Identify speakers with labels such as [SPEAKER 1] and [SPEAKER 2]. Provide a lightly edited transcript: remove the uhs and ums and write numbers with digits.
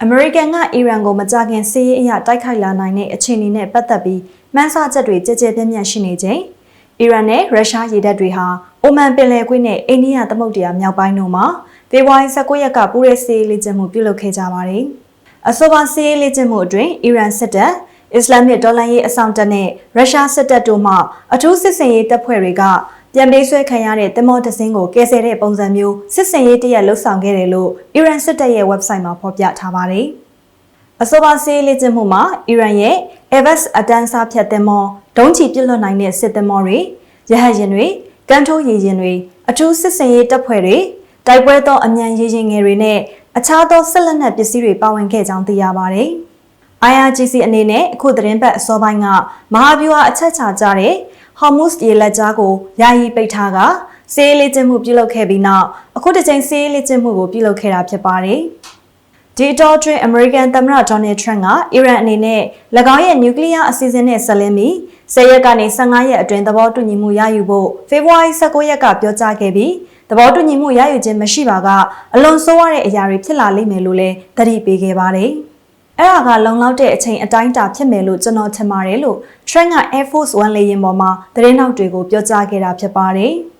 [SPEAKER 1] အမေရိကန်ကအီရန်ကိုမကြခင်စစ်ရေးအရတိုက်ခိုက်လာနိုင်တဲ့အခြေအနေနဲ့ပတ်သက်ပြီးမှန်းဆချက်တွေကြဲကြဲပြန့်ပြန့်ရှိနေချိန်အီရန်နဲ့ရုရှားရေတပ်တွေဟာအိုမန်ပင်လယ်ကွေ့နဲ့အိန္ဒိယသမုဒ္ဒရာမြောက်ပိုင်းတို့မှာဖေဖော်ဝါရီ19ရက်ကပူးရဲစစ်ရေးလေ့ကျင့်မှုပြုလုပ်ခဲ့ကြပါတယ်။အဆိုပါစစ်ရေးလေ့ကျင့်မှုအတွင်းအီရန်စစ်တပ်၊အစ္စလာမစ်ဒေါ်လာရေးအဆောင်တပ်နဲ့ရုရှားစစ်တပ်တို့မှအထူးစစ်စင်ရေးတပ်ဖွဲ့တွေကပြန်ပေးဆွဲခံရတဲ့သင်္ဘောတစ်စင်းကိုကယ်ဆယ်တဲ့ပုံစံမျိုးစစ်စင်ရေးတရက်လှုပ်ဆောင်ခဲ့တယ်လို့အီရန်စစ်တပ်ရဲ့ website မှာဖော်ပြထားပါတယ်။အဆိုပါစစ်ရေးလေ့ကျင့်မှုမှာအီရန်ရဲ့ Evas အတန်းစားဖြတ်သင်္ဘောဒုံးကျည်ပစ်လွှတ်နိုင်တဲ့စစ်သင်္ဘောတွေရဟတ်ယာဉ်တွေကမ်းထိုးရေယာဉ်တွေအထူးစစ်စင်ရေးတပ်ဖွဲ့တွေတိုက်ပွဲသောအမြန်ရေယာဉ်ငယ်တွေနဲ့အခြားသောဆက်လက်နက်ပစ္စည်းတွေပါဝင်ခဲ့ကြောင်းသိရပါတယ်။ IRGC အနေနဲ့အခုသတင်းပတ်အစောပိုင်းကမဟာဗျူဟာအချက်ချကြတဲ့ Hormuz ရေလက်ကြားကိုယာယီပိတ်ထားကစစ်ရေးလေ့ကျင့်မှုပြုလုပ်ခဲ့ပြီးနောက်အခုတစ်ချိန်စစ်ရေးလေ့ကျင့်မှုကိုပြုလုပ်ခဲ့တာဖြစ်ပါတယ်။ဒီတော့တွင်အမေရိကန်သမ္မတဒေါ်နယ်ထရန့်ကအီရန်အနေနဲ့၎င်းရဲ့နျူကလ িয়ার အစီအစဉ်နဲ့ဆက်လင်းပြီး10ရက်ကနေ15ရက်အတွင်းသဘောတူညီမှုရယူဖို့ဖေဖော်ဝါရီ19ရက်ကပြောကြားခဲ့ပြီးသဘောတူညီမှုရယူခြင်းမရှိပါကအလွန်ဆိုးရတဲ့အရာတွေဖြစ်လာလိမ့်မယ်လို့လည်းသတိပေးခဲ့ပါတယ်။အဲ့ဒါကလုံလောက်တဲ့အချိန်အတိုင်းအတာဖြစ်မယ်လို့ကျွန်တော်ထင်ပါတယ်လို့ Trent က Air Force One လေယာဉ်ပေါ်မှာသတင်းထောက်တွေကိုပြောကြားခဲ့တာဖြစ်ပါတယ်။